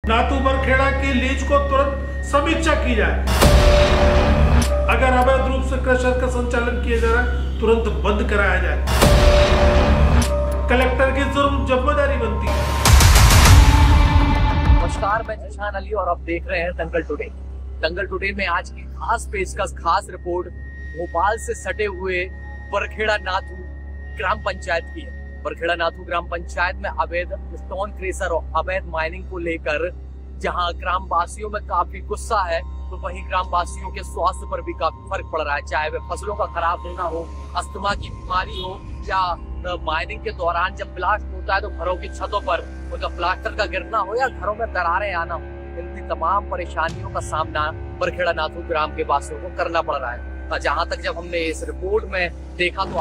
नाथू बरखेड़ा की लीज को तुरंत समीक्षा की जाए। अगर अवैध रूप से क्रशर का संचालन किया जा रहा है तुरंत बंद कराया जाए। कलेक्टर की जुर्म जिम्मेदारी बनती है। नमस्कार, मैं जिशान अली और आप देख रहे हैं दंगल टुडे। दंगल टुडे में आज की खास पेशकश, खास रिपोर्ट भोपाल से सटे हुए बरखेड़ा नाथू ग्राम पंचायत की है। बरखेड़ा नाथू ग्राम पंचायत में अवैध स्टोन क्रेशर और अवैध माइनिंग को लेकर जहां ग्रामवासियों में काफी गुस्सा है, तो वहीं ग्रामवासियों के स्वास्थ्य पर भी काफी फर्क पड़ रहा है। चाहे वह फसलों का खराब होना हो, अस्थमा की बीमारी हो, या माइनिंग के दौरान जब ब्लास्ट होता है तो घरों की छतों पर उनका प्लास्टर का गिरना हो या घरों में दरारें आना हो, इनकी तमाम परेशानियों का सामना बरखेड़ा नाथू ग्राम के वासियों को करना पड़ रहा है। जहां तक जब हमने इस रिपोर्ट में देखा तो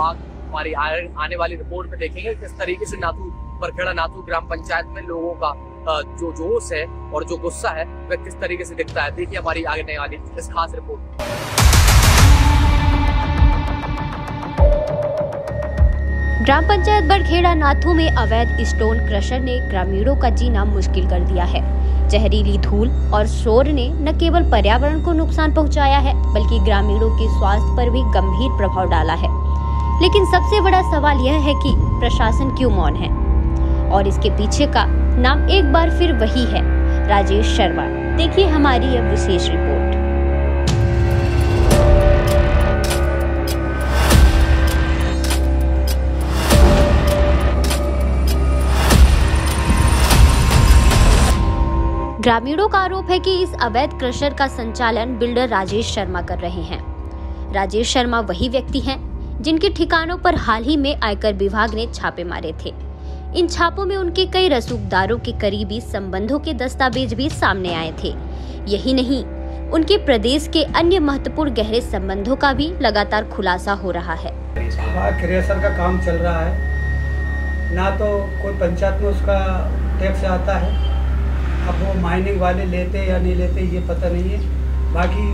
हमारी आने वाली रिपोर्ट में देखेंगे किस तरीके से बरखेड़ा नाथू ग्राम पंचायत में लोगों का जो जोश है और जो गुस्सा है वह किस तरीके से दिखता है। देखिए हमारी आने वाली इस खास रिपोर्ट। ग्राम पंचायत बरखेड़ा नाथू में अवैध स्टोन क्रशर ने ग्रामीणों का जीना मुश्किल कर दिया है। जहरीली धूल और शोर ने न केवल पर्यावरण को नुकसान पहुंचाया है, बल्कि ग्रामीणों के स्वास्थ्य पर भी गंभीर प्रभाव डाला है। लेकिन सबसे बड़ा सवाल यह है कि प्रशासन क्यों मौन है, और इसके पीछे का नाम एक बार फिर वही है, राजेश शर्मा। देखिए हमारी यह विशेष रिपोर्ट। ग्रामीणों का आरोप है कि इस अवैध क्रशर का संचालन बिल्डर राजेश शर्मा कर रहे हैं। राजेश शर्मा वही व्यक्ति हैं जिनके ठिकानों पर हाल ही में आयकर विभाग ने छापे मारे थे। इन छापों में उनके कई रसूखदारों के करीबी संबंधों के दस्तावेज भी सामने आए थे। यही नहीं, उनके प्रदेश के अन्य महत्वपूर्ण गहरे संबंधों का भी लगातार खुलासा हो रहा है। क्रेशर का काम चल रहा है, ना तो कोई पंचायत में उसका टैक्स आता है। अब वो माइनिंग वाले लेते या नहीं लेते ये पता नहीं है। बाकी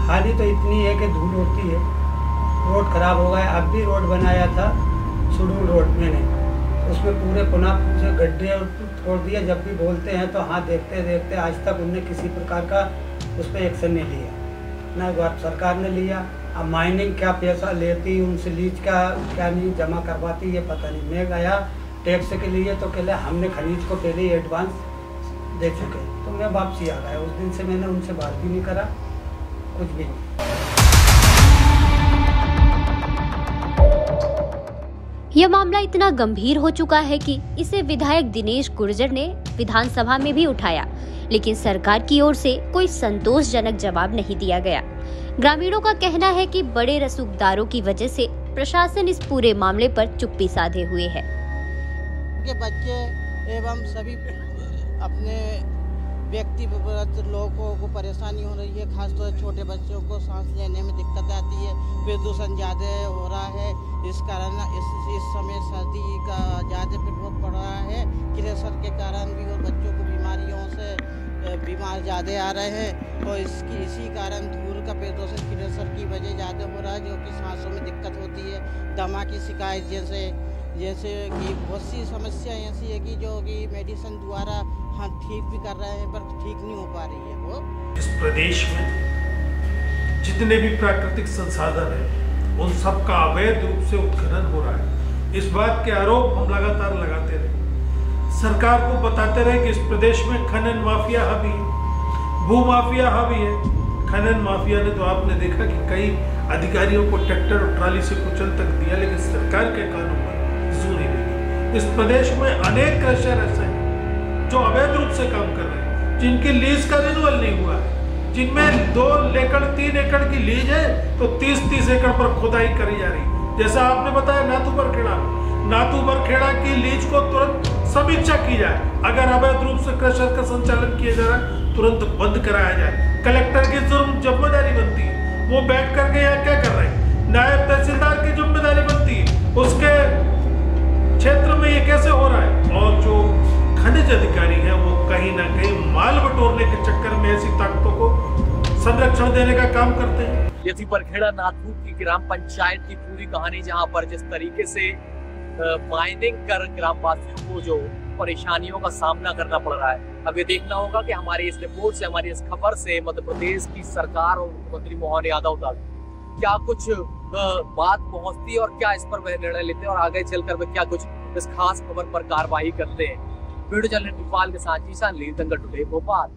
हानि तो इतनी है कि धूल होती है, रोड खराब हो गया। अब भी रोड बनाया था सुडूल रोड में, नहीं उसमें पूरे पुनः से गड्ढे छोड़ दिए। जब भी बोलते हैं तो हाँ देखते देखते आज तक उनने किसी प्रकार का उस पर एक्शन नहीं लिया, ना सरकार ने लिया। अब माइनिंग क्या पैसा लेती, उनसे लीज क्या नहीं जमा करवाती ये पता नहीं। मैं गया टैक्स के लिए तो कहले हमने खनिज को पहले ही एडवांस दे चुके, तो मैं वापसी आ गया। उस दिन से मैंने उनसे बात भी नहीं करा, कुछ भी नहीं। यह मामला इतना गंभीर हो चुका है कि इसे विधायक दिनेश गुर्जर ने विधानसभा में भी उठाया, लेकिन सरकार की ओर से कोई संतोषजनक जवाब नहीं दिया गया। ग्रामीणों का कहना है कि बड़े रसूखदारों की वजह से प्रशासन इस पूरे मामले पर चुप्पी साधे हुए है। बच्चे एवं सभी अपने व्यक्तिगत लोगों को परेशानी हो रही है, खासतौर से छोटे बच्चों को सांस लेने में दिक्कत आती है। प्रदूषण ज़्यादा हो रहा है, इस कारण इस समय सर्दी का ज़्यादा प्रभाव पड़ रहा है क्रेशर के कारण भी, और बच्चों को बीमारियों से बीमार ज़्यादा आ रहे हैं। और इसी कारण धूल का प्रदूषण क्रेशर की वजह ज़्यादा हो रहा है, जो कि सांसों में दिक्कत होती है। दमा की शिकायत जैसे कि बहुत सी समस्या ऐसी है कि जो कि मेडिसिन द्वारा हम ठीक भी कर रहे हैं पर ठीक नहीं हो पा रही है। वो इस प्रदेश में जितने भी प्राकृतिक संसाधन हैं उन सब का अवैध रूप से उत्खनन हो रहा है। इस बात के आरोप हम लगातार लगाते रहे, सरकार को बताते रहे कि इस प्रदेश में खनन माफिया हावी है, भू माफिया हावी है। खनन माफिया ने तो आपने देखा कि कई अधिकारियों को ट्रैक्टर और ट्राली से कुचल तक दिया, लेकिन सरकार के कानून पर जूरी नहीं। इस प्रदेश में अनेक क्रशर ऐसे हैं जो अवैध रूप से काम कर रहे हैं, जिनकी लीज का रिन्यूअल नहीं हुआ है, जिनमें 2 एकड़ 3 एकड़ की लीज है तो 30-30 एकड़ पर खुदाई करी जा रही। जैसा आपने बताया नाथू बरखेड़ा की लीज को तुरंत समीक्षा की जाए। अगर अवैध रूप से क्रशर का संचालन किया जा रहा है तुरंत बंद कराया जाए। कलेक्टर की जुर्म जिम्मेदारी बनती है, वो बैठ करके यहाँ क्या कर रहे हैं। नायब तहसीलदार की जिम्मेदारी बनती है, उसके क्षेत्र में ये कैसे हो रहा है। और जो खनिज अधिकारी है वो कहीं ना कहीं माल बटोरने के चक्कर में ऐसी ताकतों को संरक्षण देने का काम करते हैं। ये थी बरखेड़ा नाथू की ग्राम पंचायत की पूरी कहानी, जहां पर जिस तरीके से माइनिंग कर ग्रामवासियों को जो परेशानियों का सामना करना पड़ रहा है। अब ये देखना होगा कि हमारी इस रिपोर्ट से, हमारी इस खबर से मध्य प्रदेश की सरकार और मुख्यमंत्री मोहन यादव तक क्या कुछ बात पहुंचती है और क्या इस पर वह निर्णय लेते हैं और आगे चलकर वे क्या कुछ इस खास खबर पर कार्रवाई करते हैं। वीडियो जर्नलिस्ट इकबाल के साथ जीशान लील, दंगल टुडे भोपाल।